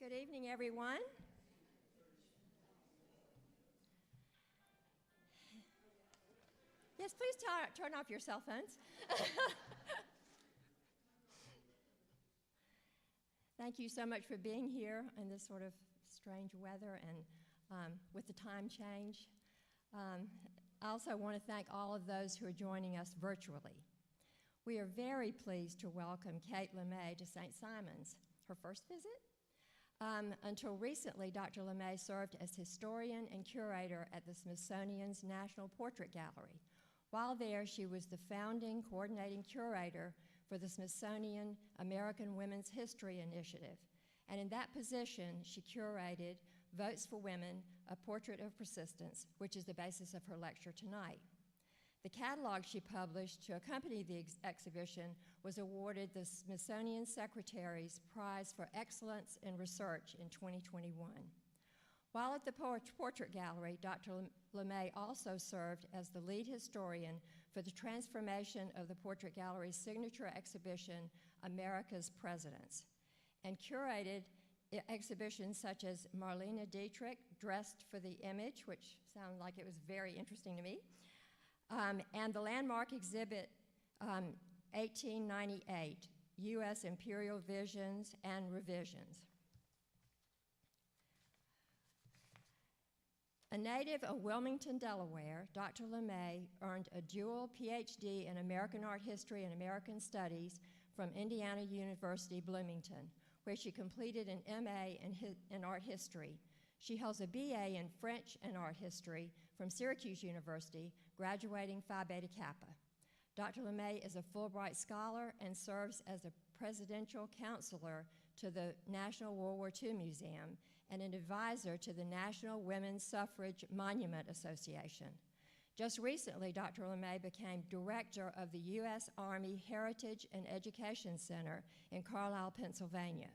Good evening, everyone. Yes, please turn off your cell phones. Thank you so much for being here in this sort of strange weather and with the time change. I also want to thank all of those who are joining us virtually. We are very pleased to welcome Kate Lemay to St. Simon's, her first visit. Until recently, Dr. Lemay served as historian and curator at the Smithsonian's National Portrait Gallery. While there, she was the founding coordinating curator for the Smithsonian American Women's History Initiative. And in that position, she curated Votes for Women, A Portrait of Persistence, which is the basis of her lecture tonight. The catalog she published to accompany the exhibition was awarded the Smithsonian Secretary's Prize for Excellence in Research in 2021. While at the Portrait Gallery, Dr. Lemay also served as the lead historian for the transformation of the Portrait Gallery's signature exhibition, America's Presidents, and curated exhibitions such as Marlene Dietrich, Dressed for the Image, which sounded like it was very interesting to me, and the landmark exhibit 1898, U.S. Imperial Visions and Revisions. A native of Wilmington, Delaware, Dr. Lemay earned a dual Ph.D. in American Art History and American Studies from Indiana University, Bloomington, where she completed an M.A. in Art History. She holds a B.A. in French and Art History from Syracuse University, graduating Phi Beta Kappa. Dr. Lemay is a Fulbright Scholar and serves as a presidential counselor to the National World War II Museum and an advisor to the National Women's Suffrage Monument Association. Just recently, Dr. Lemay became director of the U.S. Army Heritage and Education Center in Carlisle, Pennsylvania.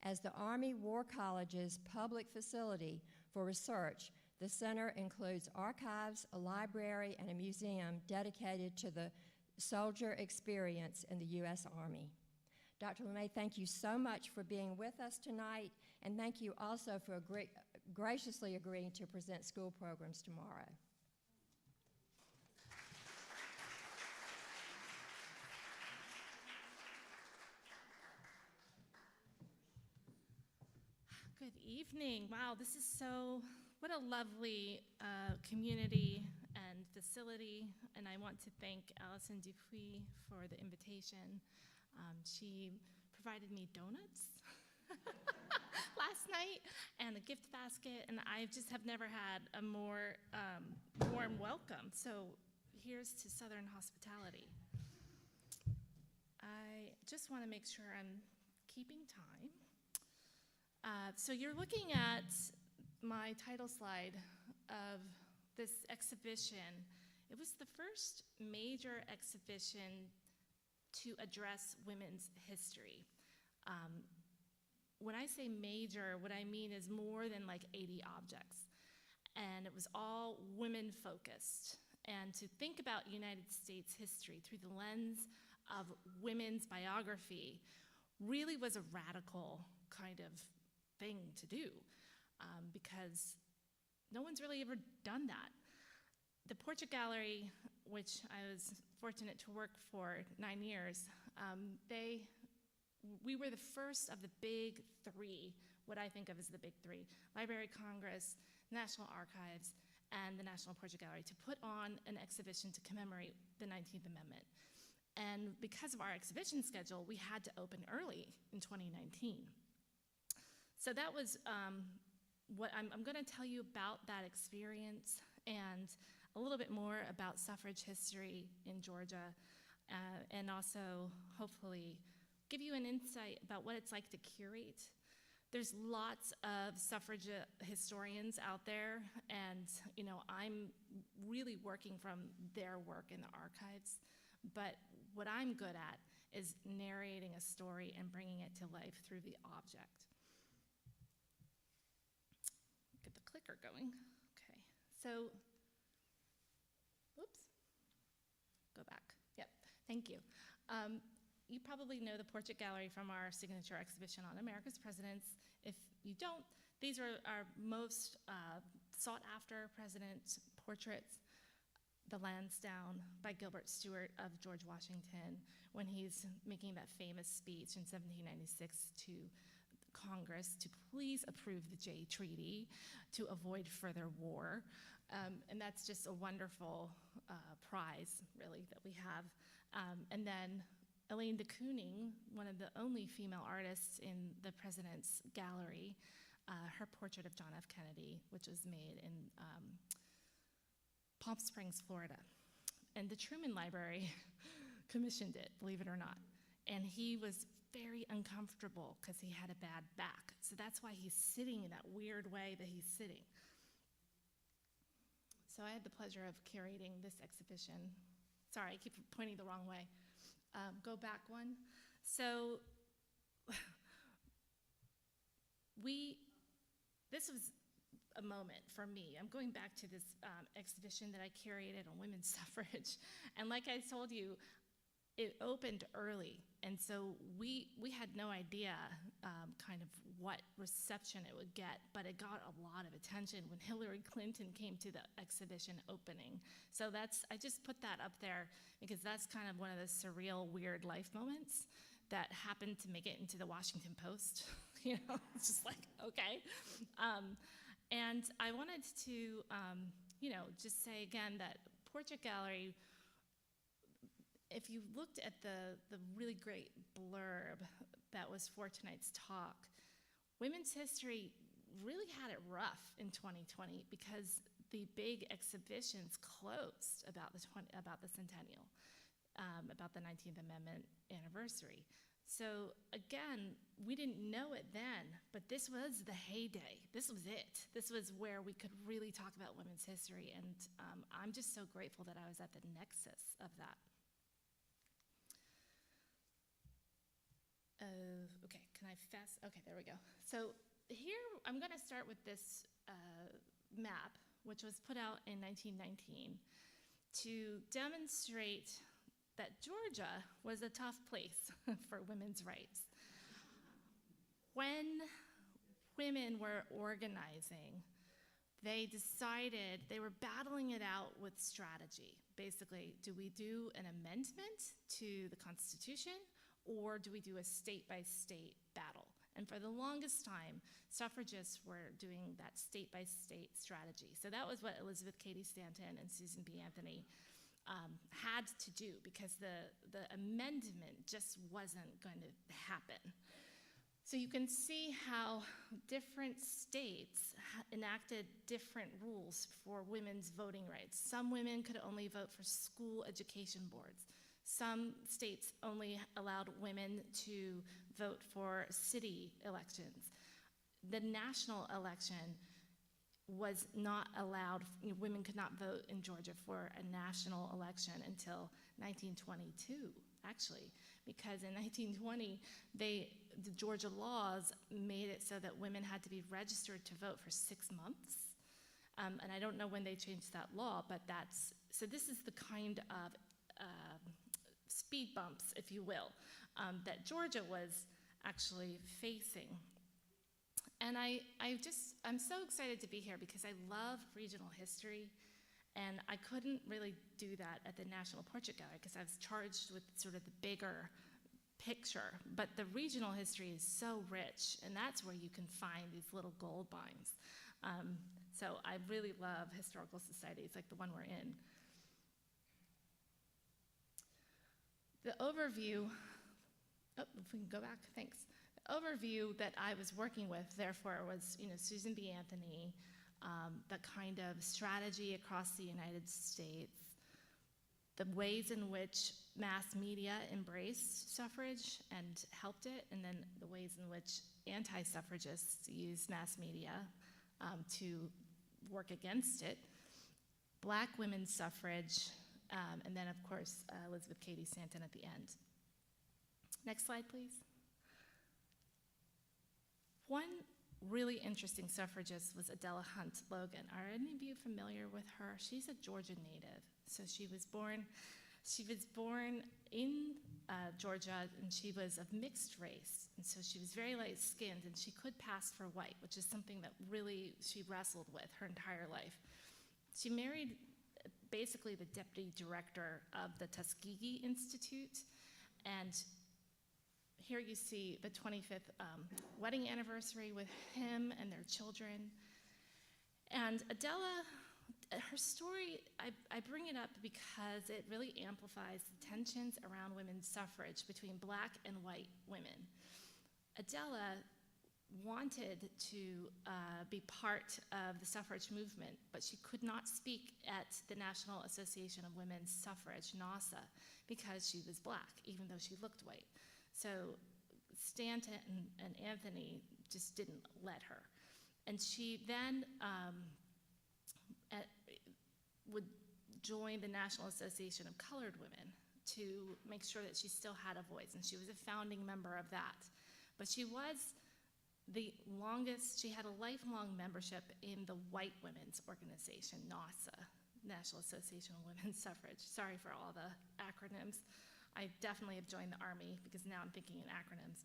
As the Army War College's public facility for research, the center includes archives, a library, and a museum dedicated to the soldier experience in the U.S. Army. Dr. Lemay, thank you so much for being with us tonight, and thank you also for graciously agreeing to present school programs tomorrow. Good evening. Wow, this is what a lovely community and facility, and I want to thank Allison Dupuis for the invitation. She provided me donuts last night and a gift basket, and I just have never had a more warm welcome. So here's to Southern hospitality. I just want to make sure I'm keeping time. So you're looking at my title slide of this exhibition. It was the first major exhibition to address women's history. When I say major, what I mean is more than like 80 objects. And it was all women focused. And to think about United States history through the lens of women's biography really was a radical kind of thing to do, because no one's really ever done that. The Portrait Gallery, which I was fortunate to work for 9 years, we were the first of the big three, what I think of as the big three, Library of Congress, National Archives, and the National Portrait Gallery, to put on an exhibition to commemorate the 19th Amendment. And because of our exhibition schedule, we had to open early in 2019. So that was what I'm going to tell you about that experience and a little bit more about suffrage history in Georgia, and also hopefully give you an insight about what it's like to curate. There's lots of suffrage historians out there, and I'm really working from their work in the archives. But what I'm good at is narrating a story and bringing it to life through the object. Get the clicker going. Okay, so, oops, go back. Yep, thank you. you probably know the portrait gallery from our signature exhibition on America's presidents. If you don't, these are our most sought-after president portraits. The Lansdowne by Gilbert Stuart of George Washington when he's making that famous speech in 1796 to Congress to please approve the Jay Treaty to avoid further war. And that's just a wonderful prize, really, that we have. And then Elaine de Kooning, one of the only female artists in the president's gallery, her portrait of John F. Kennedy, which was made in Palm Springs, Florida. And the Truman Library commissioned it, believe it or not. And he was very uncomfortable because he had a bad back. So that's why he's sitting in that weird way that he's sitting. So I had the pleasure of curating this exhibition. Sorry, I keep pointing the wrong way. Go back one. So this was a moment for me. I'm going back to this exhibition that I curated on women's suffrage. And like I told you, it opened early. And so we had no idea kind of what reception it would get, but it got a lot of attention when Hillary Clinton came to the exhibition opening. So I just put that up there because that's kind of one of the surreal, weird life moments that happened to make it into the Washington Post. You know, it's just like, okay. And I wanted to, just say again that Portrait Gallery, if you looked at the really great blurb that was for tonight's talk, women's history really had it rough in 2020 because the big exhibitions closed about the centennial, about the 19th Amendment anniversary. So again, we didn't know it then, but this was the heyday. This was it. This was where we could really talk about women's history, and I'm just so grateful that I was at the nexus of that. Okay, can I fast? Okay, there we go. So here, I'm gonna start with this map, which was put out in 1919 to demonstrate that Georgia was a tough place for women's rights. When women were organizing, they decided they were battling it out with strategy. Basically, do we do an amendment to the Constitution, or do we do a state-by-state battle? And for the longest time, suffragists were doing that state-by-state strategy. So that was what Elizabeth Cady Stanton and Susan B. Anthony had to do, because the amendment just wasn't going to happen. So you can see how different states enacted different rules for women's voting rights. Some women could only vote for school education boards. Some states only allowed women to vote for city elections. The national election was not allowed. Women could not vote in Georgia for a national election until 1922, actually, because in 1920, the Georgia laws made it so that women had to be registered to vote for 6 months. And I don't know when they changed that law, but so this is the kind of speed bumps, if you will, that Georgia was actually facing. And I'm so excited to be here because I love regional history, and I couldn't really do that at the National Portrait Gallery because I was charged with sort of the bigger picture. But the regional history is so rich, and that's where you can find these little gold mines. So I really love historical societies like the one we're in. The overview, if we can go back, thanks. The overview that I was working with, therefore, was Susan B. Anthony, the kind of strategy across the United States, the ways in which mass media embraced suffrage and helped it, and then the ways in which anti-suffragists used mass media to work against it, Black women's suffrage, and then, of course, Elizabeth Cady Stanton at the end. Next slide, please. One really interesting suffragist was Adela Hunt Logan. Are any of you familiar with her? She's a Georgia native. So she was born She was born in Georgia, and she was of mixed race, and so she was very light-skinned, and she could pass for white, which is something that really she wrestled with her entire life. She married basically the deputy director of the Tuskegee Institute, and here you see the 25th wedding anniversary with him and their children. And Adela, her story, I bring it up because it really amplifies the tensions around women's suffrage between black and white women. Adela wanted to be part of the suffrage movement, but she could not speak at the National Association of Women's Suffrage, NASA, because she was black, even though she looked white. So Stanton and Anthony just didn't let her. And she then would join the National Association of Colored Women to make sure that she still had a voice, and she was a founding member of that. But she was the longest, she had a lifelong membership in the White Women's Organization, NASA, National Association of Women's Suffrage. Sorry for all the acronyms. I definitely have joined the Army because now I'm thinking in acronyms.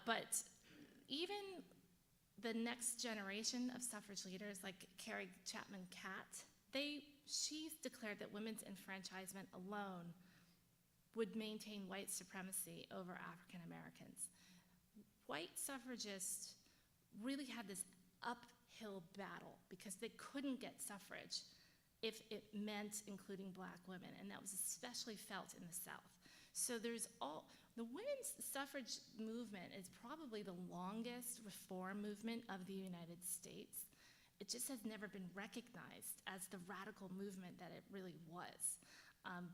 But even the next generation of suffrage leaders, like Carrie Chapman Catt, she declared that women's enfranchisement alone would maintain white supremacy over African Americans. White suffragists really had this uphill battle because they couldn't get suffrage if it meant including black women, and that was especially felt in the South. So the women's suffrage movement is probably the longest reform movement of the United States. It just has never been recognized as the radical movement that it really was.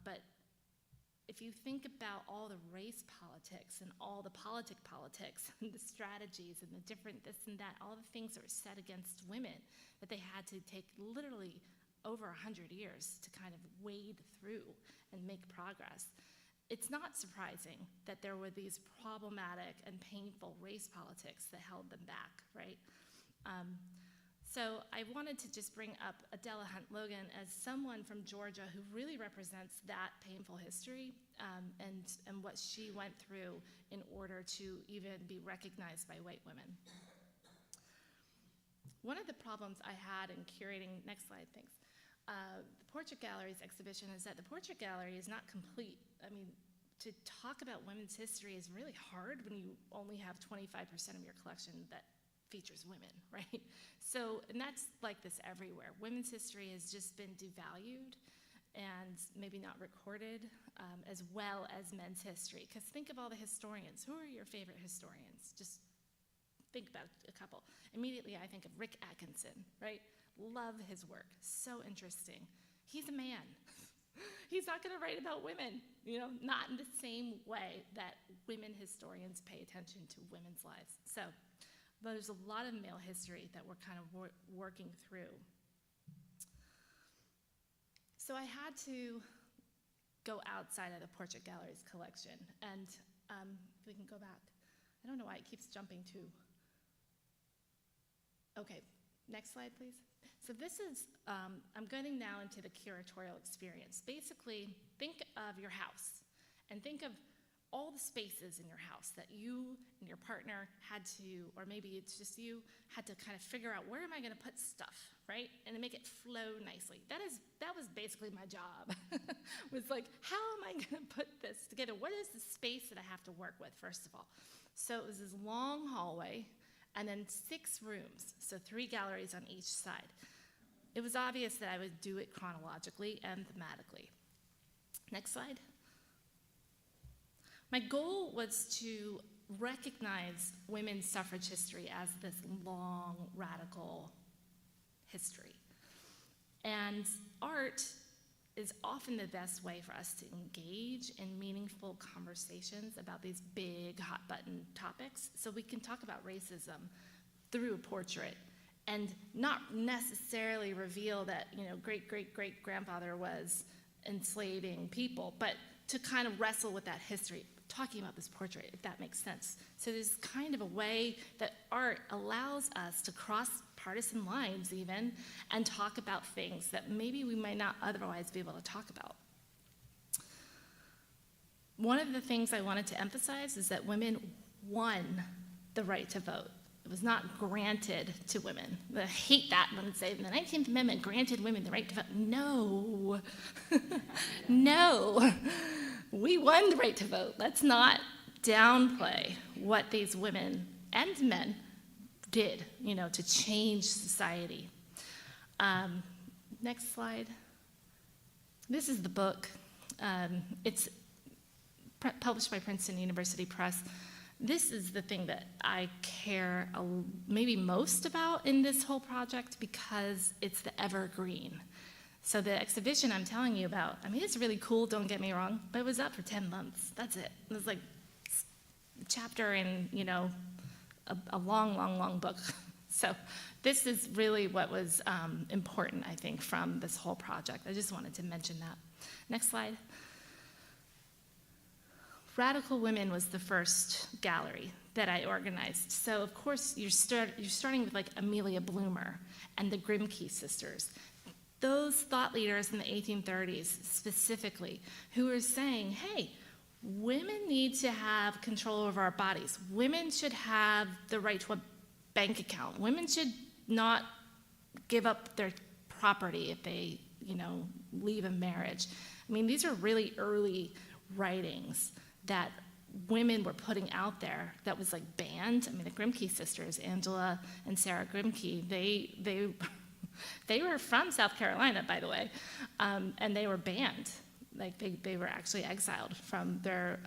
But if you think about all the race politics and all the politics and the strategies and the different this and that, all the things that were set against women that they had to take literally over 100 years to kind of wade through and make progress, it's not surprising that there were these problematic and painful race politics that held them back, right? So I wanted to just bring up Adela Hunt Logan as someone from Georgia who really represents that painful history and what she went through in order to even be recognized by white women. One of the problems I had in curating, next slide, thanks, the Portrait Gallery's exhibition is that the Portrait Gallery is not complete. I mean, to talk about women's history is really hard when you only have 25% of your collection that features women, right? So, and that's like this everywhere. Women's history has just been devalued and maybe not recorded as well as men's history. Because think of all the historians. Who are your favorite historians? Just think about a couple. Immediately I think of Rick Atkinson, right? Love his work, so interesting. He's a man. He's not gonna write about women, not in the same way that women historians pay attention to women's lives. So there's a lot of male history that we're kind of working through. So I had to go outside of the Portrait Gallery's collection, and if we can go back. I don't know why it keeps jumping to. Okay, next slide, please. So this is, I'm getting now into the curatorial experience. Basically, think of your house, and think of all the spaces in your house that you and your partner had to, or maybe it's just you, had to kind of figure out, where am I gonna put stuff, right? And to make it flow nicely. That was basically my job. Was like, how am I gonna put this together? What is the space that I have to work with, first of all? So it was this long hallway, and then 6 rooms, so 3 galleries on each side. It was obvious that I would do it chronologically and thematically. Next slide. My goal was to recognize women's suffrage history as this long, radical history. And art is often the best way for us to engage in meaningful conversations about these big, hot-button topics, so we can talk about racism through a portrait and not necessarily reveal that, great-great-great-grandfather was enslaving people, but to kind of wrestle with that history, talking about this portrait, if that makes sense. So there's kind of a way that art allows us to cross partisan lines even and talk about things that maybe we might not otherwise be able to talk about. One of the things I wanted to emphasize is that women won the right to vote. It was not granted to women. I hate that when they say the 19th Amendment granted women the right to vote. No, no, we won the right to vote. Let's not downplay what these women and men did, to change society. Next slide. This is the book. It's published by Princeton University Press. This is the thing that I care maybe most about in this whole project because it's the evergreen. So the exhibition I'm telling you about, it's really cool, don't get me wrong, but it was up for 10 months. That's it. It was like a chapter in, a long, long, long book. So this is really what was important, I think, from this whole project. I just wanted to mention that. Next slide. Radical Women was the first gallery that I organized. So of course you're starting with like Amelia Bloomer and the Grimke sisters. Those thought leaders in the 1830s specifically who were saying, hey, women need to have control over our bodies. Women should have the right to a bank account. Women should not give up their property if they, leave a marriage. These are really early writings that women were putting out there that was like banned. The Grimke sisters, Angela and Sarah Grimke, they were from South Carolina, by the way, and they were banned. Like they were actually exiled from their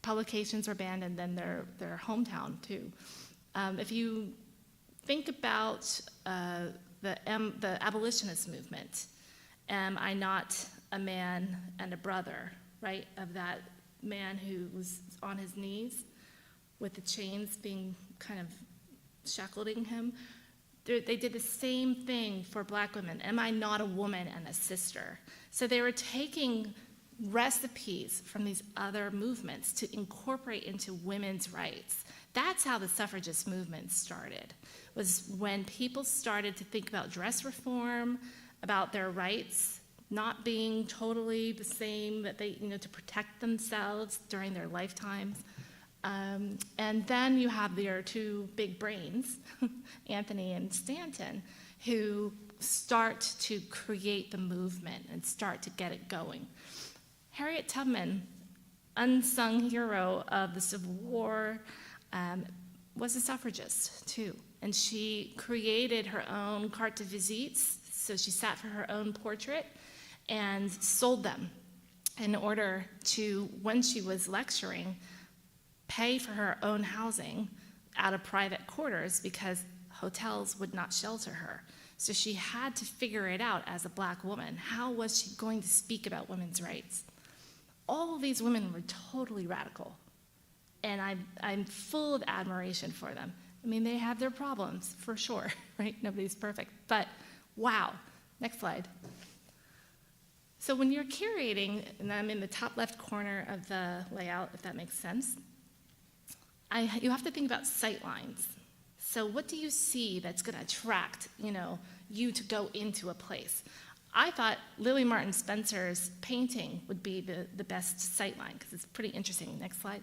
publications were banned, and then their hometown too. If you think about the abolitionist movement, am I not a man and a brother, right? Of that man who was on his knees with the chains being kind of shackling him. They did the same thing for Black women. Am I not a woman and a sister? So they were taking recipes from these other movements to incorporate into women's rights. That's how the suffragist movement started, was when people started to think about dress reform, about their rights not being totally the same, that they, to protect themselves during their lifetimes. And then you have their two big brains, Anthony and Stanton, who start to create the movement and start to get it going. Harriet Tubman, unsung hero of the Civil War, was a suffragist too. And she created her own carte de visites, so she sat for her own portrait and sold them in order to, when she was lecturing, pay for her own housing out of private quarters because hotels would not shelter her. So she had to figure it out as a Black woman. How was she going to speak about women's rights? All of these women were totally radical, and I'm full of admiration for them. They have their problems, for sure, right? Nobody's perfect, but wow. Next slide. So when you're curating, and I'm in the top left corner of the layout, if that makes sense, you have to think about sight lines. So what do you see that's going to attract, you to go into a place? I thought Lily Martin Spencer's painting would be the best sight line because it's pretty interesting. Next slide.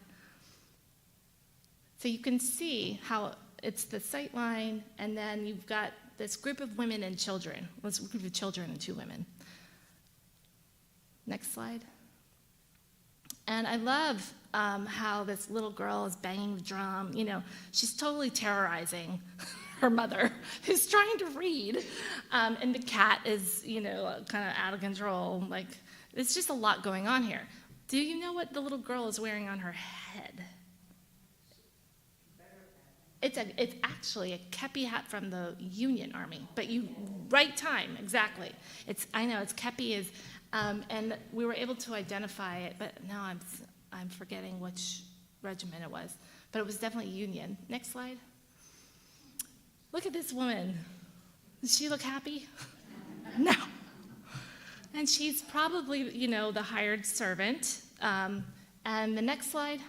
So you can see how it's the sight line, and then you've got this group of women and children. Well, it's a group of children and two women. Next slide. And I love how this little girl is banging the drum. She's totally terrorizing her mother, who's trying to read. And the cat is, kind of out of control. Like, there's just a lot going on here. Do you know what the little girl is wearing on her head? It's actually a kepi hat from the Union Army, but right time, exactly. I know, it's kepi is, and we were able to identify it, but now I'm forgetting which regiment it was, but it was definitely Union. Next slide. Look at this woman. Does she look happy? No. And she's probably, the hired servant. And the next slide,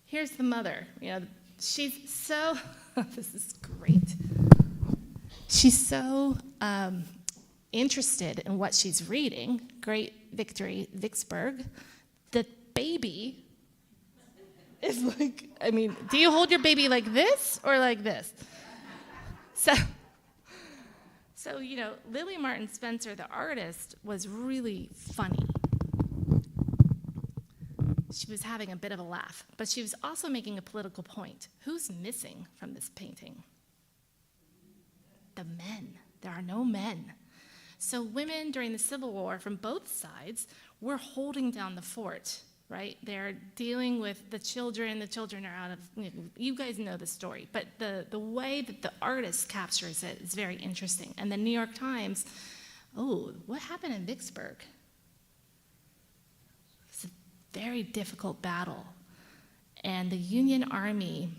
here's the mother. She's so, this is great. She's so interested in what she's reading, Great Victory, Vicksburg. The baby is like, do you hold your baby like this or like this? So Lily Martin Spencer, the artist, was really funny. She was having a bit of a laugh, but she was also making a political point. Who's missing from this painting? The men. There are no men. So women during the Civil War from both sides were holding down the fort, right? They're dealing with the children. The children are out of, you guys know the story, but the way that the artist captures it is very interesting. And the New York Times, what happened in Vicksburg? It's a very difficult battle. And the Union Army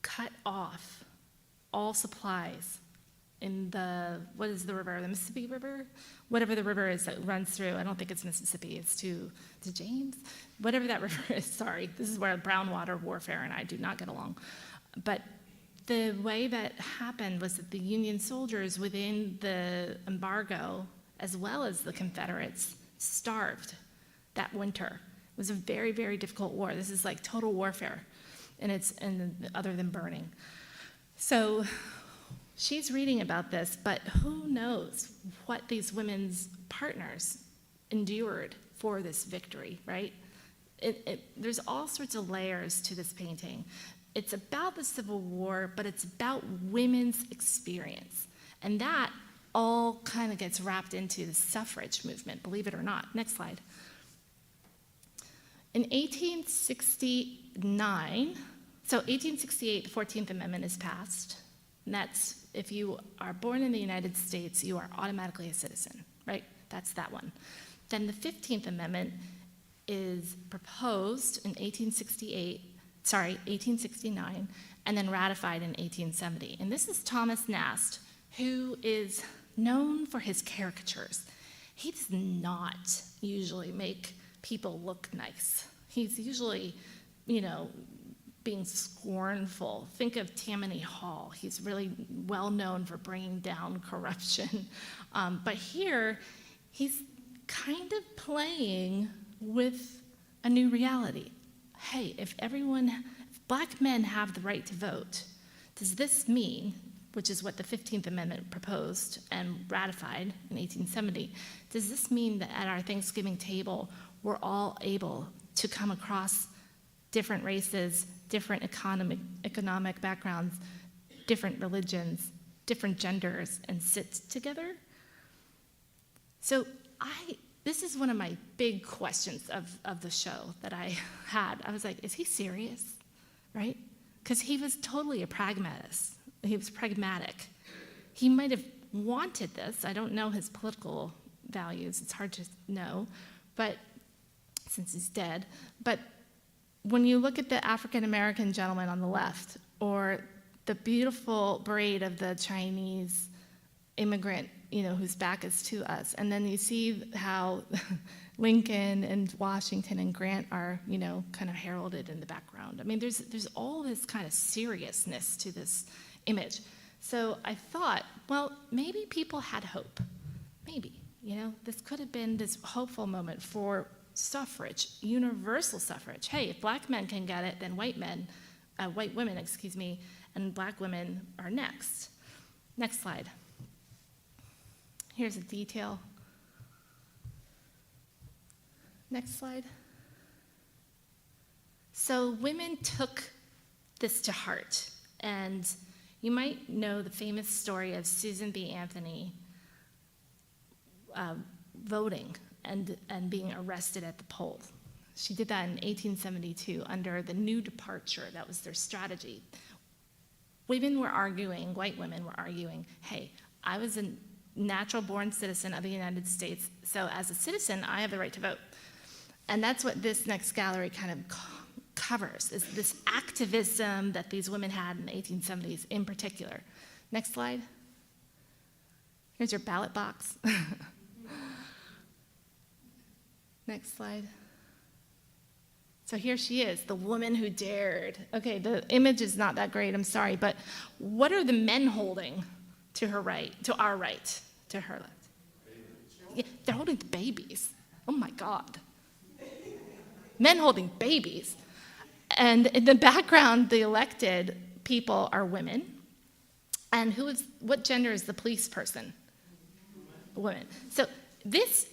cut off all supplies in what is the river? The Mississippi River? Whatever the river is that runs through. I don't think it's Mississippi. It's to James? Whatever that river is, sorry. This is where brown water warfare and I do not get along. But the way that happened was that the Union soldiers within the embargo, as well as the Confederates, starved that winter. It was a very, very difficult war. This is like total warfare, and other than burning. So she's reading about this, but who knows what these women's partners endured for this victory, right? There's all sorts of layers to this painting. It's about the Civil War, but it's about women's experience. And that all kind of gets wrapped into the suffrage movement, believe it or not. Next slide. In 1868, the 14th Amendment is passed. And that's, if you are born in the United States, you are automatically a citizen, right? That's that one. Then the 15th Amendment is proposed in 1869, and then ratified in 1870. And this is Thomas Nast, who is known for his caricatures. He does not usually make people look nice. He's usually, being scornful. Think of Tammany Hall. He's really well known for bringing down corruption. But here, he's kind of playing with a new reality. Hey, if black men have the right to vote, does this mean, which is what the 15th Amendment proposed and ratified in 1870, does this mean that at our Thanksgiving table, we're all able to come across different races, different economic backgrounds, different religions, different genders, and sit together? So this is one of my big questions of the show that I had. I was like, is he serious, right? Because he was totally a pragmatist. He was pragmatic. He might have wanted this. I don't know his political values. It's hard to know, but since he's dead. But when you look at the African-American gentleman on the left, or the beautiful braid of the Chinese immigrant, whose back is to us, and then you see how Lincoln and Washington and Grant are, kind of heralded in the background. I mean, there's all this kind of seriousness to this image. So I thought, well, maybe people had hope. Maybe, this could have been this hopeful moment for suffrage, universal suffrage. Hey, if black men can get it, then white women, and black women are next. Next slide. Here's a detail. Next slide. So women took this to heart, and you might know the famous story of Susan B. Anthony voting and being arrested at the polls. She did that in 1872 under the New Departure. That was their strategy. Women were arguing, white women were arguing, hey, I was a natural-born citizen of the United States, so as a citizen, I have the right to vote. And that's what this next gallery kind of covers, is this activism that these women had in the 1870s in particular. Next slide. Here's your ballot box. Next slide. So here she is, the woman who dared. Okay, the image is not that great, I'm sorry, but what are the men holding to her right, to our right, to her left? Yeah, they're holding the babies. Oh my God. Men holding babies. And in the background, the elected people are women. And what gender is the police person? Women. So this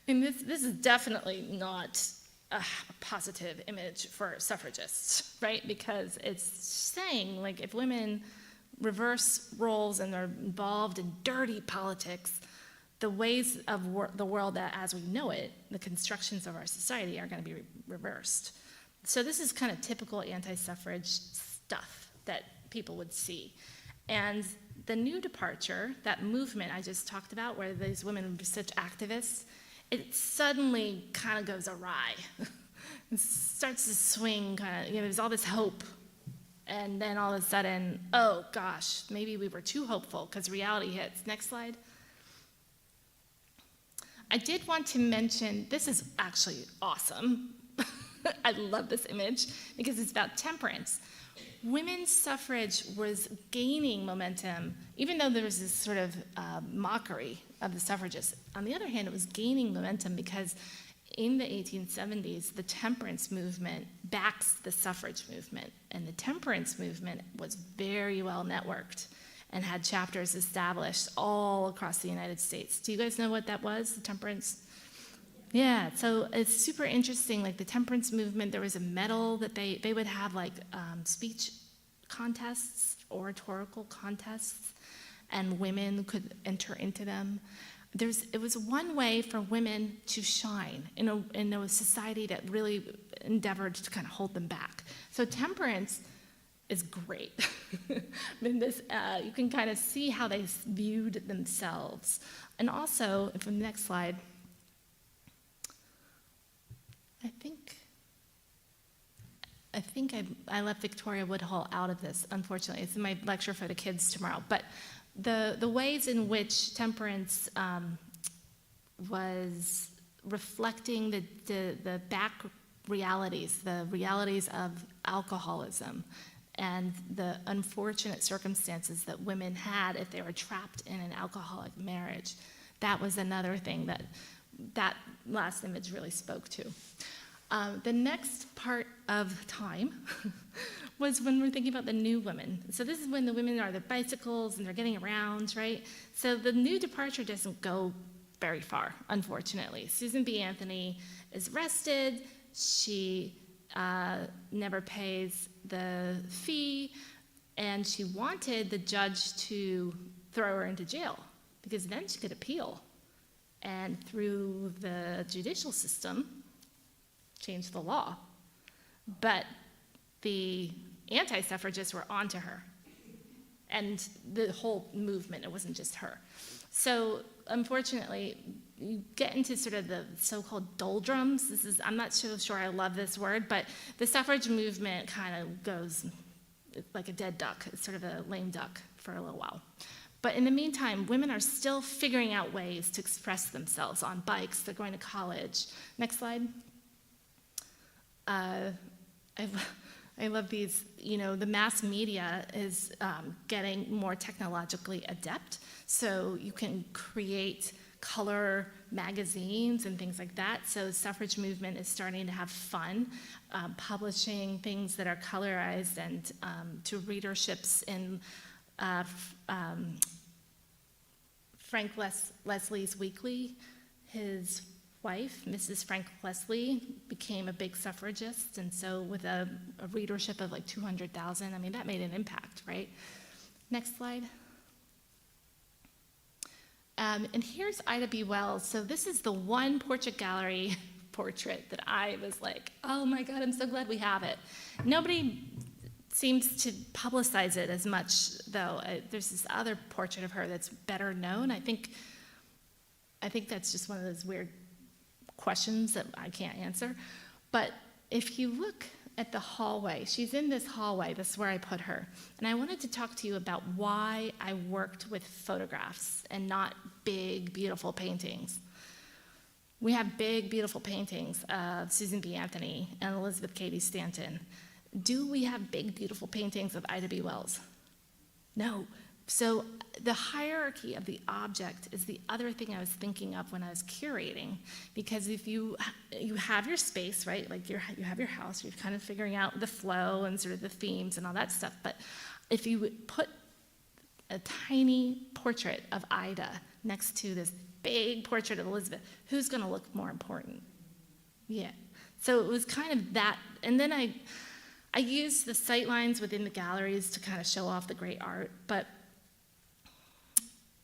is definitely not a positive image for suffragists, right? Because it's saying, like, if women reverse roles and are involved in dirty politics, the ways of the world that as we know it, the constructions of our society are going to be reversed. So this is kind of typical anti-suffrage stuff that people would see. And the new departure, that movement I just talked about, where these women would be such activists, it suddenly kind of goes awry. It starts to swing, there's all this hope. And then all of a sudden, oh gosh, maybe we were too hopeful because reality hits. Next slide. I did want to mention, this is actually awesome. I love this image because it's about temperance. Women's suffrage was gaining momentum, even though there was this sort of mockery of the suffragists. On the other hand, it was gaining momentum because in the 1870s, the temperance movement backs the suffrage movement. And the temperance movement was very well networked and had chapters established all across the United States. Do you guys know what that was, the temperance? Yeah, so it's super interesting. Like the temperance movement, there was a medal that they would have, like speech contests, oratorical contests, and women could enter into them. It was one way for women to shine in a society that really endeavored to kind of hold them back. So temperance is great. I mean, you can kind of see how they viewed themselves. And also, from the next slide, I think I left Victoria Woodhull out of this, unfortunately. It's in my lecture for the kids tomorrow. But the ways in which temperance was reflecting the back realities, the realities of alcoholism, and the unfortunate circumstances that women had if they were trapped in an alcoholic marriage. That was another thing that last image really spoke to. The next part of time was when we're thinking about the new women. So this is when the women are their bicycles and they're getting around, right? So the new departure doesn't go very far, unfortunately. Susan B. Anthony is arrested. She never pays the fee, and she wanted the judge to throw her into jail because then she could appeal. And through the judicial system, change the law. But the anti-suffragists were onto her. And the whole movement, it wasn't just her. So unfortunately, you get into sort of the so-called doldrums. I'm not so sure I love this word, but the suffrage movement kind of goes like a dead duck. It's sort of a lame duck for a little while. But in the meantime, women are still figuring out ways to express themselves on bikes. They're going to college. Next slide. I love these, the mass media is getting more technologically adept. So you can create color magazines and things like that. So the suffrage movement is starting to have fun, publishing things that are colorized and to readerships in Frank Leslie's Weekly. His wife, Mrs. Frank Leslie, became a big suffragist, and so with a readership of like 200,000, I mean, that made an impact, right? Next slide. And here's Ida B. Wells. So this is the one portrait gallery portrait that I was like, oh my God, I'm so glad we have it. Nobody seems to publicize it as much, though. There's this other portrait of her that's better known. I think that's just one of those weird questions that I can't answer. But if you look at the hallway, she's in this hallway, this is where I put her. And I wanted to talk to you about why I worked with photographs and not big, beautiful paintings. We have big, beautiful paintings of Susan B. Anthony and Elizabeth Cady Stanton. Do we have big, beautiful paintings of Ida B. Wells? No. So the hierarchy of the object is the other thing I was thinking of when I was curating, because if you have your space, right, like you have your house, you're kind of figuring out the flow and sort of the themes and all that stuff, but if you put a tiny portrait of Ida next to this big portrait of Elizabeth, who's going to look more important? Yeah. So it was kind of that, and then I used the sight lines within the galleries to kind of show off the great art, but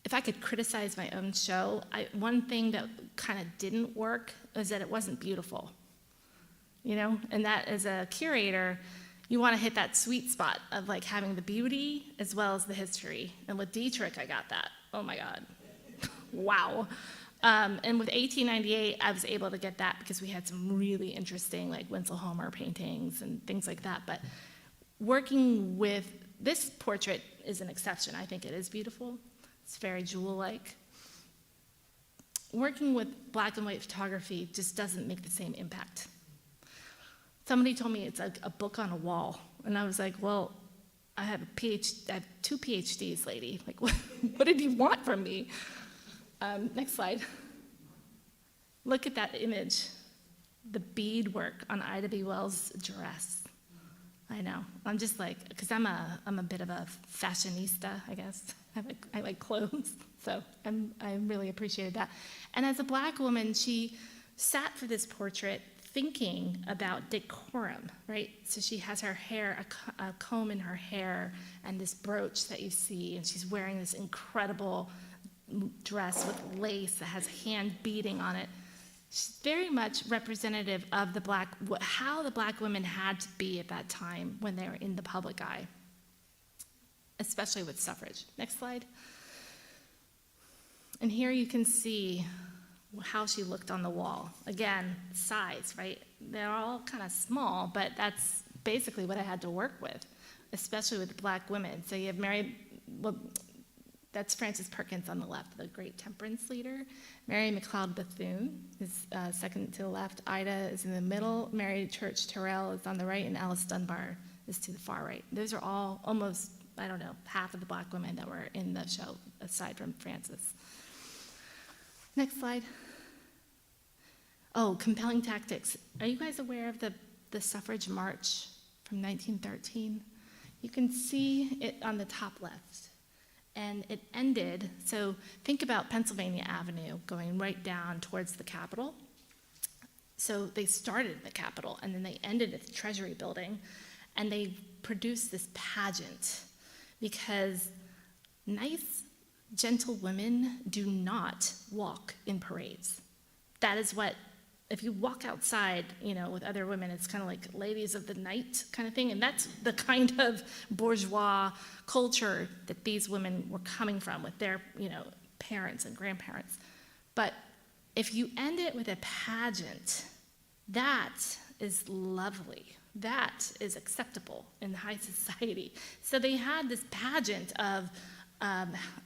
if I could criticize my own show, one thing that kind of didn't work was that it wasn't beautiful, you know? And that as a curator, you want to hit that sweet spot of like having the beauty as well as the history. And with Dietrich, I got that. Oh my God. Wow. And with 1898, I was able to get that because we had some really interesting like Winslow Homer paintings and things like that. But working with this portrait is an exception. I think it is beautiful. It's very jewel-like. Working with black and white photography just doesn't make the same impact. Somebody told me it's like a book on a wall. And I was like, well, I have 2 PhDs, lady. Like, what did you want from me? Next slide. Look at that image. The beadwork on Ida B. Wells' dress. I know. I'm just like, because I'm a bit of a fashionista, I guess. I like clothes, so I really appreciated that. And as a black woman, she sat for this portrait thinking about decorum, right? So she has her hair, a comb in her hair, and this brooch that you see, and she's wearing this incredible dress with lace that has hand beading on it. She's very much representative of how the black women had to be at that time when they were in the public eye, especially with suffrage. Next slide. And here you can see how she looked on the wall. Again, size, right? They're all kind of small, but that's basically what I had to work with, especially with black women. So you have that's Frances Perkins on the left, the great temperance leader. Mary McLeod Bethune is second to the left. Ida is in the middle. Mary Church Terrell is on the right, and Alice Dunbar is to the far right. Those are all almost, I don't know, half of the black women that were in the show, aside from Frances. Next slide. Oh, compelling tactics. Are you guys aware of the suffrage march from 1913? You can see it on the top left. And it ended, so think about Pennsylvania Avenue going right down towards the Capitol. So they started at the Capitol, and then they ended at the Treasury Building, and they produced this pageant because nice, gentle women do not walk in parades. That is what, if you walk outside, you know, with other women, it's kind of like ladies of the night kind of thing, and that's the kind of bourgeois culture that these women were coming from with their, you know, parents and grandparents. But if you end it with a pageant, that is lovely. That is acceptable in high society. So they had this pageant of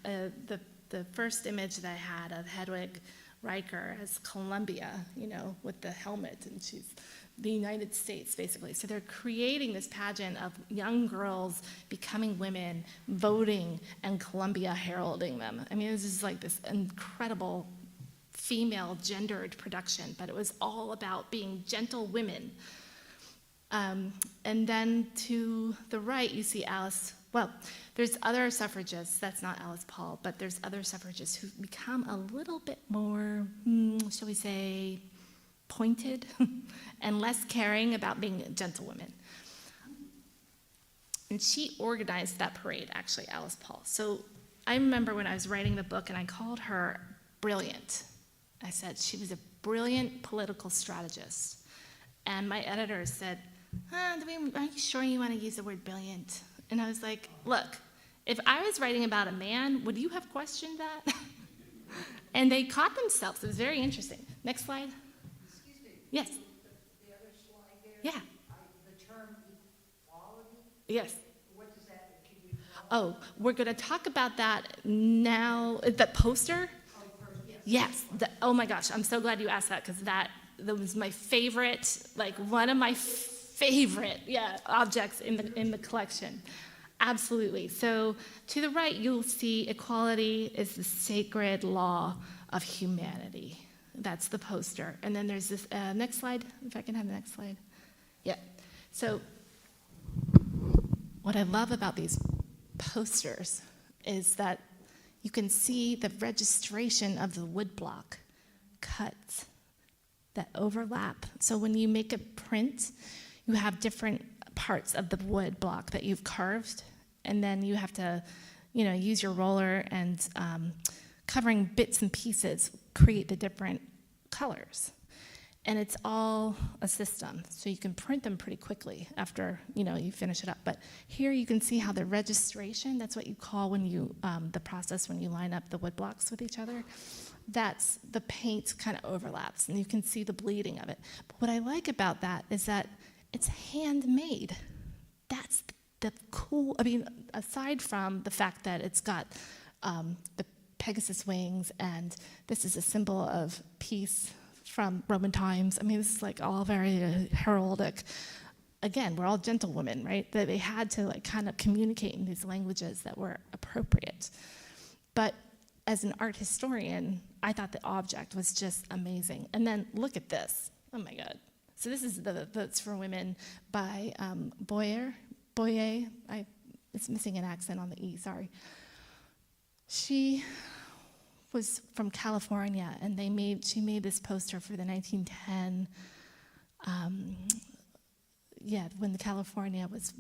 the first image that I had of Hedwig Riker as Columbia, you know, with the helmet, and she's the United States, basically. So they're creating this pageant of young girls becoming women, voting, and Columbia heralding them. I mean, this is like this incredible female gendered production, but it was all about being gentle women. And then to the right, you see Alice. Well, there's other suffragists, that's not Alice Paul, but there's other suffragists who become a little bit more, shall we say, pointed and less caring about being gentle women. And she organized that parade, actually, Alice Paul. So I remember when I was writing the book and I called her brilliant. I said she was a brilliant political strategist. And my editor said, are you sure you want to use the word brilliant? And I was like, look, if I was writing about a man, would you have questioned that? And they caught themselves. It was very interesting. Next slide. Excuse me. Yes. The other slide there, Yeah. The term equality, Yes. what does that, can you? Oh, we're going to talk about that now. That poster? Yes. Oh my gosh, I'm so glad you asked that because that was my favorite, like one of my favorite, objects in the collection. Absolutely. So to the right, you'll see equality is the sacred law of humanity. That's the poster. And then there's this, next slide, if I can have the next slide. Yeah. So what I love about these posters is that you can see the registration of the woodblock cuts that overlap. So when you make a print, you have different parts of the wood block that you've carved, and then you have to, use your roller and covering bits and pieces create the different colors. And it's all a system, so you can print them pretty quickly after, you finish it up. But here you can see how the registration, that's what you call when you, the process when you line up the wood blocks with each other, that's the paint kind of overlaps, and you can see the bleeding of it. But what I like about that is that it's handmade. That's the cool, aside from the fact that it's got the Pegasus wings, and this is a symbol of peace from Roman times. This is like all very heraldic. Again, we're all gentlewomen, right? That they had to kind of communicate in these languages that were appropriate. But as an art historian, I thought the object was just amazing. And then look at this. Oh my God. So this is the Votes for Women by Boyer. It's missing an accent on the E, sorry. She was from California, and she made this poster for the 1910, when the California was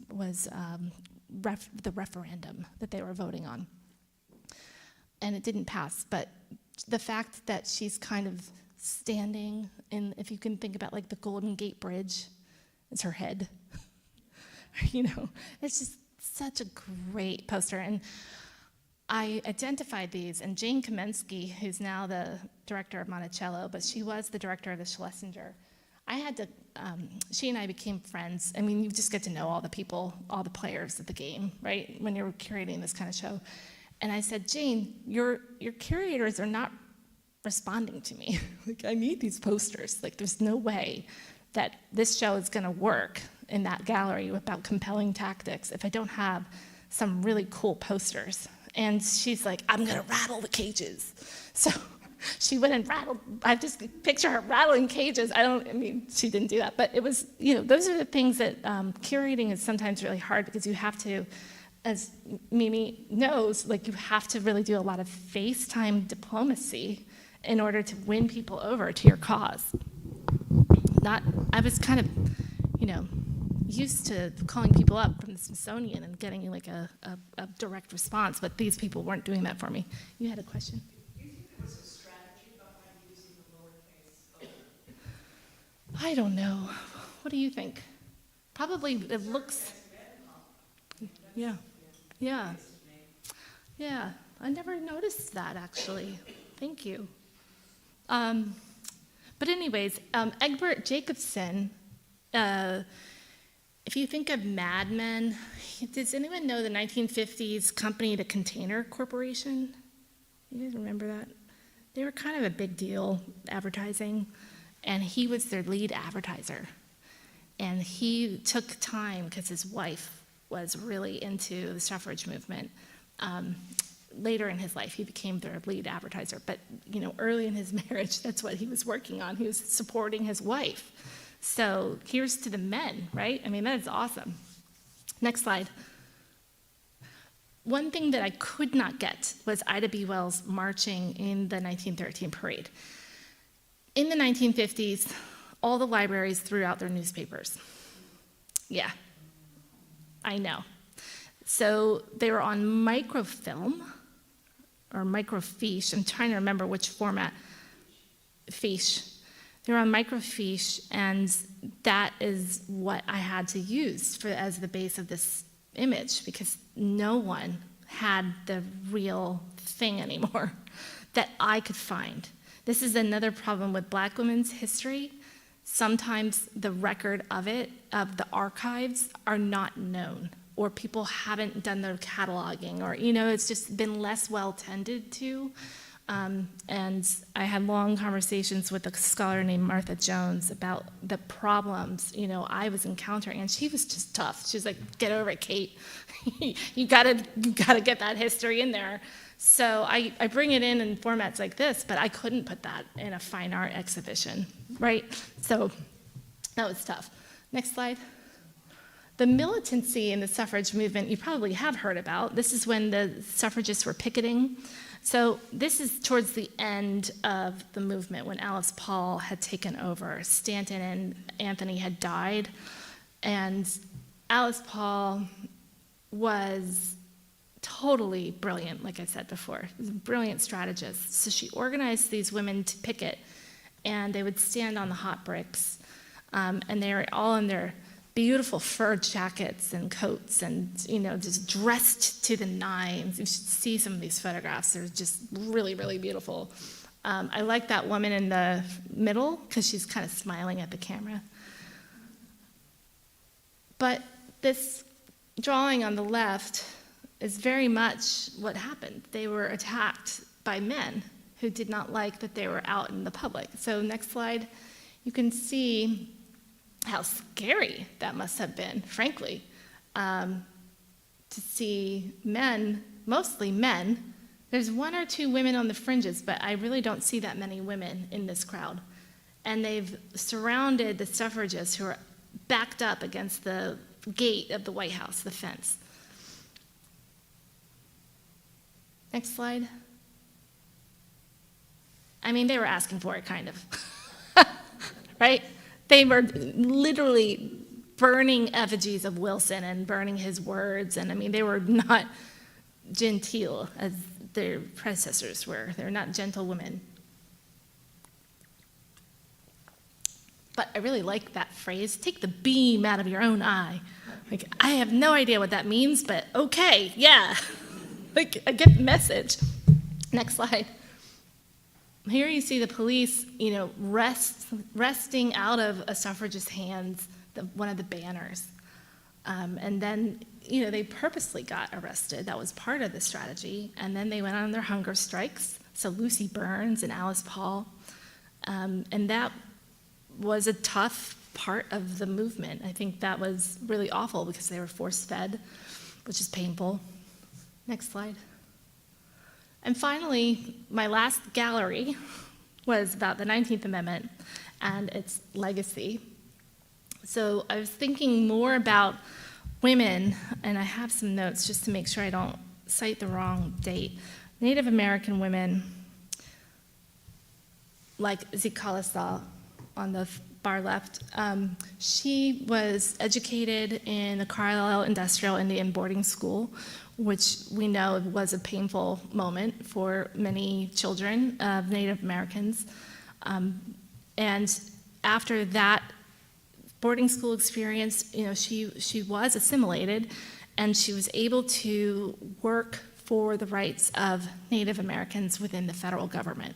the referendum that they were voting on. And it didn't pass, but the fact that she's kind of standing in, if you can think about the Golden Gate Bridge, it's her head. It's just such a great poster. And I identified these, and Jane Kamensky, who's now the director of Monticello, but she was the director of the Schlesinger. She and I became friends. You just get to know all the people, all the players of the game, right? When you're curating this kind of show. And I said, Jane, your curators are not responding to me. I need these posters. There's no way that this show is going to work in that gallery about compelling tactics if I don't have some really cool posters. And she's like, I'm going to rattle the cages. So she went and rattled. I just picture her rattling cages. She didn't do that. But it was, those are the things that curating is sometimes really hard because you have to, as Mimi knows, you have to really do a lot of FaceTime diplomacy in order to win people over to your cause. I was kind of, used to calling people up from the Smithsonian and getting a direct response, but these people weren't doing that for me. You had a question? Do you think there was a strategy behind using the lowercase o? I don't know. What do you think? Probably it looks. Yeah. Yeah. Yeah. I never noticed that actually. Thank you. But anyways, Egbert Jacobson, if you think of Mad Men, does anyone know the 1950s company, the Container Corporation? You guys remember that? They were kind of a big deal advertising, and he was their lead advertiser. And he took time because his wife was really into the suffrage movement. Later in his life, he became their lead advertiser. But, early in his marriage, that's what he was working on. He was supporting his wife. So here's to the men, right? That is awesome. Next slide. One thing that I could not get was Ida B. Wells marching in the 1913 parade. In the 1950s, all the libraries threw out their newspapers. Yeah, I know. So they were on microfilm or microfiche. I'm trying to remember which format. Fiche. They were on microfiche, and that is what I had to use as the base of this image because no one had the real thing anymore that I could find. This is another problem with Black women's history. sometimes the record of it, of the archives, are not known, or people haven't done their cataloging, or, it's just been less well tended to. And I had long conversations with a scholar named Martha Jones about the problems, I was encountering, and she was just tough. She was like, "Get over it, Kate. you gotta get that history in there." So I bring it in formats like this, but I couldn't put that in a fine art exhibition, right? So that was tough. Next slide. The militancy in the suffrage movement you probably have heard about. This is when the suffragists were picketing. So this is towards the end of the movement when Alice Paul had taken over. Stanton and Anthony had died, and Alice Paul was totally brilliant, like I said before, a brilliant strategist. So she organized these women to picket, and they would stand on the hot bricks, and they were all in their beautiful fur jackets and coats and, just dressed to the nines. You should see some of these photographs. They're just really, really beautiful. I like that woman in the middle because she's kind of smiling at the camera. But this drawing on the left is very much what happened. They were attacked by men who did not like that they were out in the public. So next slide, you can see how scary that must have been, frankly, to see men, mostly men. There's one or two women on the fringes, but I really don't see that many women in this crowd. And they've surrounded the suffragists who are backed up against the gate of the White House, the fence. Next slide. I mean, they were asking for it, kind of, right? They were literally burning effigies of Wilson and burning his words. And I mean, they were not genteel as their predecessors were. They were not gentle women. But I really like that phrase, take the beam out of your own eye. Like, I have no idea what that means, but okay, yeah. Like, I get the message. Next slide. Here you see the police, wresting out of a suffragist's hands one of the banners. And then, they purposely got arrested. That was part of the strategy. And then they went on their hunger strikes. So Lucy Burns and Alice Paul. And that was a tough part of the movement. I think that was really awful because they were force-fed, which is painful. Next slide. And finally, my last gallery was about the 19th Amendment and its legacy. So I was thinking more about women, and I have some notes just to make sure I don't cite the wrong date. Native American women, like Zikala on the far left, she was educated in the Carlisle Industrial Indian Boarding School, which we know was a painful moment for many children of Native Americans. And after that boarding school experience, she was assimilated, and she was able to work for the rights of Native Americans within the federal government.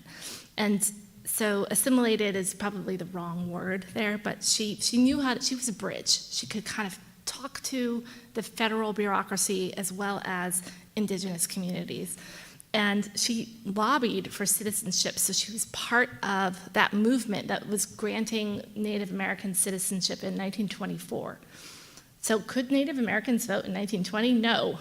And so assimilated is probably the wrong word there, but she knew she was a bridge. She could kind of talk to the federal bureaucracy as well as indigenous communities. And she lobbied for citizenship, so she was part of that movement that was granting Native American citizenship in 1924. So could Native Americans vote in 1920? No.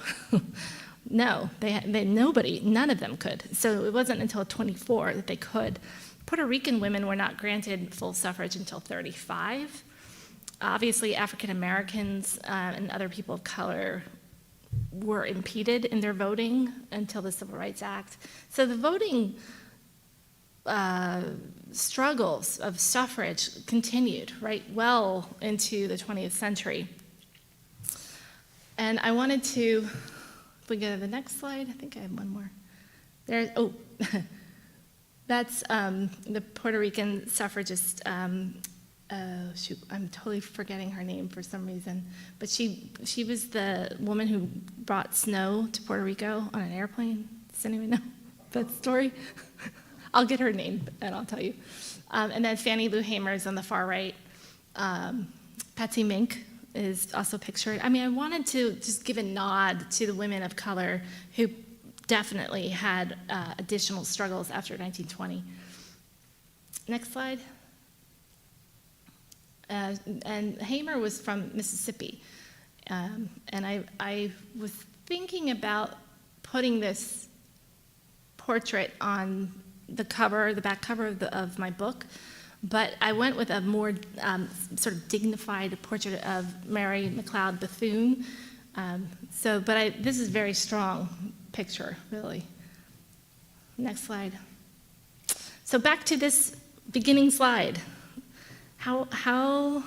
No, none of them could. So it wasn't until 24 that they could. Puerto Rican women were not granted full suffrage until 35. Obviously, African Americans and other people of color were impeded in their voting until the Civil Rights Act. So the voting struggles of suffrage continued, right, well into the 20th century. And I wanted to, if we go to the next slide, I think I have one more. That's the Puerto Rican suffragist, shoot, I'm totally forgetting her name for some reason, but she was the woman who brought snow to Puerto Rico on an airplane. Does anyone know that story? I'll get her name and I'll tell you. And then Fannie Lou Hamer is on the far right. Patsy Mink is also pictured. I mean, I wanted to just give a nod to the women of color who definitely had additional struggles after 1920. Next slide. And Hamer was from Mississippi. And I was thinking about putting this portrait on the cover, the back cover of my book, but I went with a more sort of dignified portrait of Mary McLeod Bethune. This is a very strong picture, really. Next slide. So back to this beginning slide. How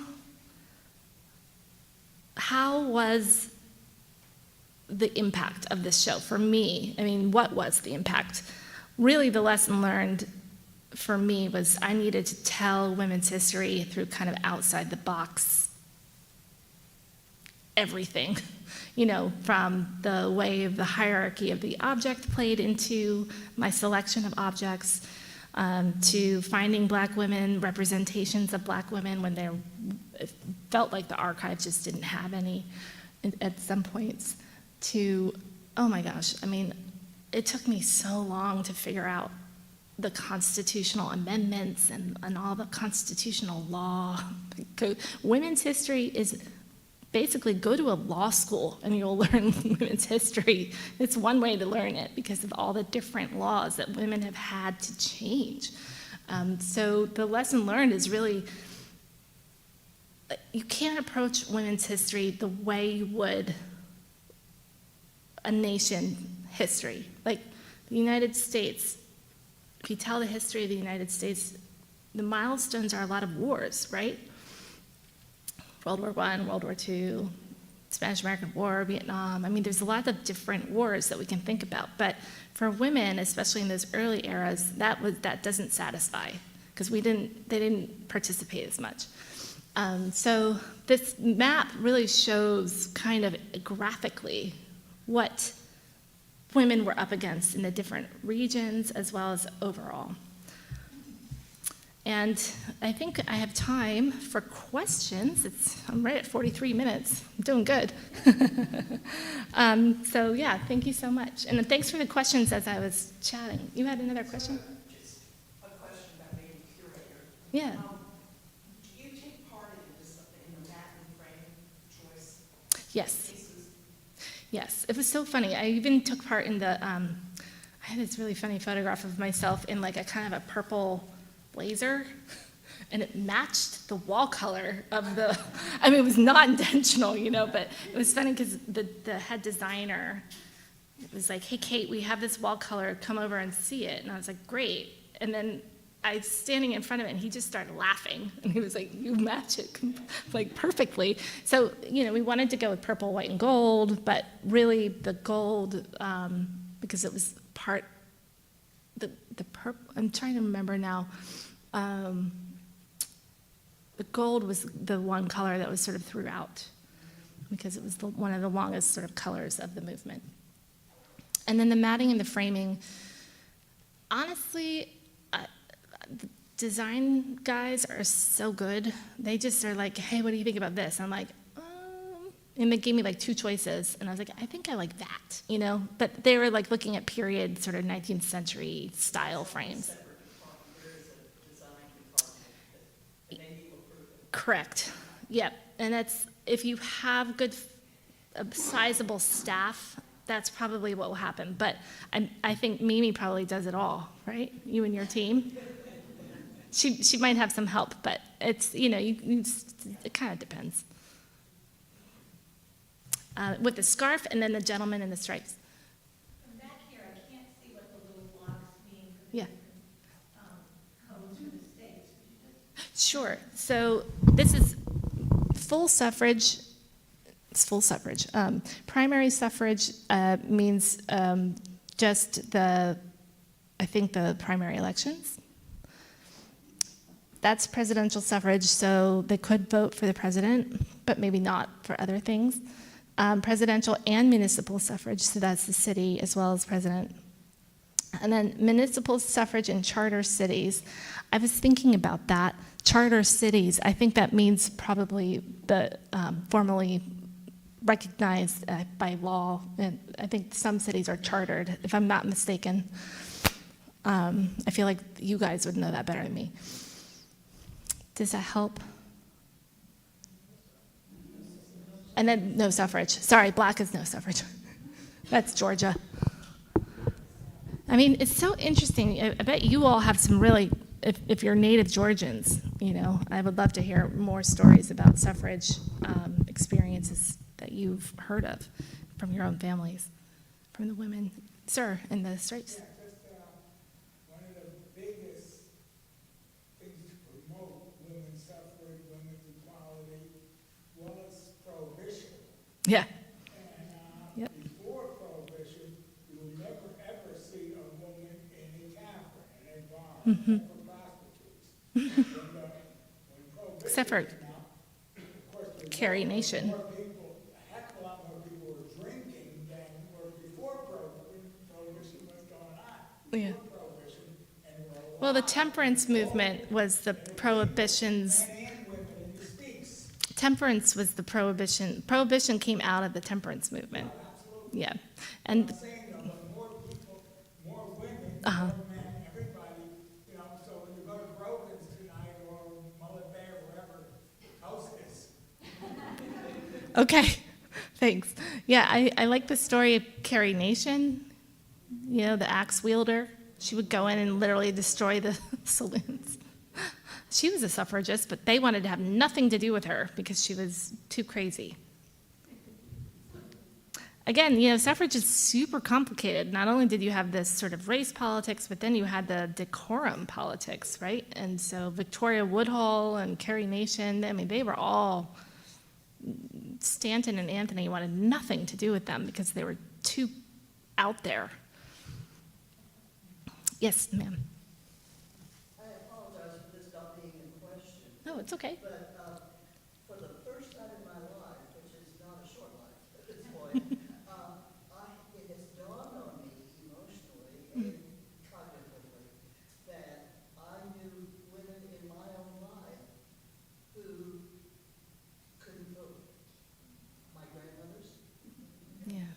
was the impact of this show for me? I mean, what was the impact? Really, the lesson learned for me was I needed to tell women's history through kind of outside the box everything, from the way the hierarchy of the object played into my selection of objects, to finding Black women, representations of Black women when it felt like the archive just didn't have any at some points, to, oh my gosh, I mean, it took me so long to figure out the constitutional amendments and all the constitutional law. Women's history is basically go to a law school and you'll learn women's history. It's one way to learn it because of all the different laws that women have had to change. So the lesson learned is really, you can't approach women's history the way you would a nation history. Like the United States, if you tell the history of the United States, the milestones are a lot of wars, right? World War I, World War II, Spanish-American War, Vietnam. I mean, there's a lot of different wars that we can think about. But for women, especially in those early eras, that doesn't satisfy because they didn't participate as much. So this map really shows kind of graphically what women were up against in the different regions as well as overall. And I think I have time for questions. I'm right at 43 minutes. I'm doing good. So yeah, thank you so much. And thanks for the questions as I was chatting. You had another question? Just a question about being a curator. Yeah. Do you take part in the map and frame choice Yes. pieces? Yes. It was so funny. I even took part in the, I had this really funny photograph of myself in like a kind of a purple blazer, and it matched the wall color of the, I mean, it was not intentional, but it was funny because the head designer was like, hey, Kate, we have this wall color, come over and see it. And I was like, great. And then I was standing in front of it, and he just started laughing. And he was like, you match it like perfectly. So, we wanted to go with purple, white, and gold, but really the gold, because it was part, the purple, I'm trying to remember now. The gold was the one color that was sort of throughout because it was one of the longest sort of colors of the movement. And then the matting and the framing, honestly, the design guys are so good. They just are like, hey, what do you think about this? And I'm like, and they gave me like 2 choices, and I was like, I think I like that, But they were like looking at period sort of 19th century style frames. Correct. Yep. And that's, if you have a sizable staff, that's probably what will happen. But I think Mimi probably does it all, right? You and your team. She might have some help, but it's, it kind of depends. With the scarf and then the gentleman in the stripes. From back here, I can't see what the little blocks mean for the Yeah. different codes for the states. Could you just Sure. So this is full suffrage. It's full suffrage. Primary suffrage means just the primary elections. That's presidential suffrage, so they could vote for the president, but maybe not for other things. Presidential and municipal suffrage, so that's the city as well as president. And then municipal suffrage in charter cities. I was thinking about that. Charter cities, I think that means probably the formally recognized by law. And I think some cities are chartered, if I'm not mistaken. I feel like you guys would know that better than me. Does that help? And then no suffrage. Sorry, black is no suffrage. That's Georgia. I mean, it's so interesting. I bet you all have some really, if you're native Georgians, you know, I would love to hear more stories about suffrage experiences that you've heard of from your own families, from the women. Sir, in the stripes. Yeah, just one of the biggest things to promote women's suffrage, women's equality, was prohibition. Yeah. And Yep. before prohibition, you would never ever see a woman in a tavern, in a bar, Mhm. for prostitutes. When prohibition Except for came out, of course, there Carrie were Nation. more people, a heck of a lot more people were drinking than were before prohibition was going on. Yeah. Before prohibition, and there were a Well, the lot temperance movement was the prohibitions. men and women in the speaks. Temperance was the prohibition. Prohibition came out of the temperance movement. Yeah. And I'm saying though, but more people, more women, Uh-huh. more men, everybody, you know, so when you go to Brogan's tonight or Mullet Bay or wherever else is, okay, thanks. Yeah, I like the story of Carrie Nation, you know, the axe wielder. She would go in and literally destroy the saloons. She was a suffragist, but they wanted to have nothing to do with her because she was too crazy. Again, you know, suffrage is super complicated. Not only did you have this sort of race politics, but then you had the decorum politics, right? And so Victoria Woodhull and Carrie Nation, I mean, they were all, Stanton and Anthony wanted nothing to do with them because they were too out there. Yes, ma'am. I apologize for this not being a question, No, it's okay. but for the first time in my life, which is not a short life at this point, it has dawned on me emotionally and cognitively that I knew women in my own life who couldn't vote. My grandmothers, Yeah.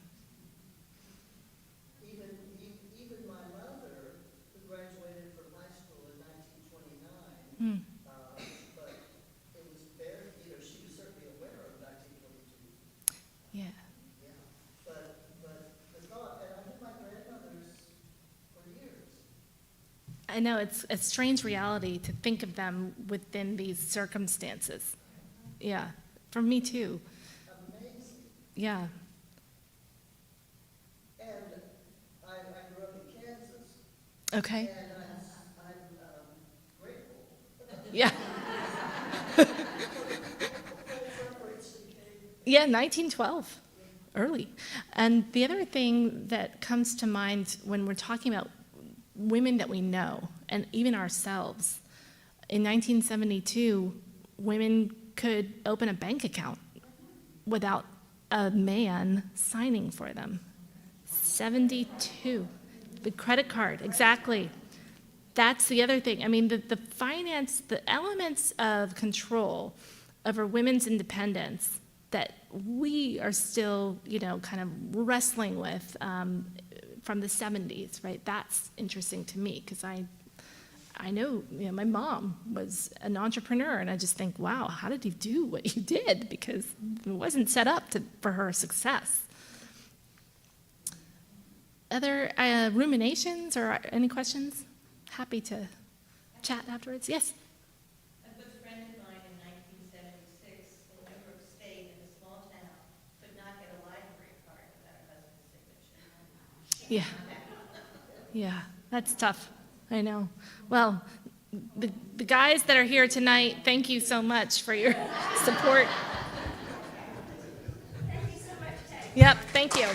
even my mother, who graduated from high school in 1929. Hmm. But it was very, you know, she was certainly aware of 1922. Yeah. Yeah. But the thought, and I knew my grandmothers for years. I know it's a strange reality to think of them within these circumstances. Yeah, for me too. Amazing. Yeah. And I grew up in Kansas, Okay. and I'm grateful. Yeah. Full preference became Yeah, 1912, early. And the other thing that comes to mind when we're talking about women that we know, and even ourselves, in 1972, women could open a bank account without a man signing for them. 72. The credit card, exactly. That's the other thing. I mean, the finance, the elements of control over women's independence that we are still, you know, kind of wrestling with from the 70s, right? That's interesting to me because I know, you know, my mom was an entrepreneur, and I just think, wow, how did you do what you did? Because it wasn't set up for her success. Other ruminations or any questions? Happy to chat afterwards. Yes? A good friend of mine in 1976 in New York State in a small town could not get a library card without her husband's signature. Yeah. Yeah, that's tough. I know. Well, the guys that are here tonight, thank you so much for your support. Thank you so much, Ted. Yep, thank you.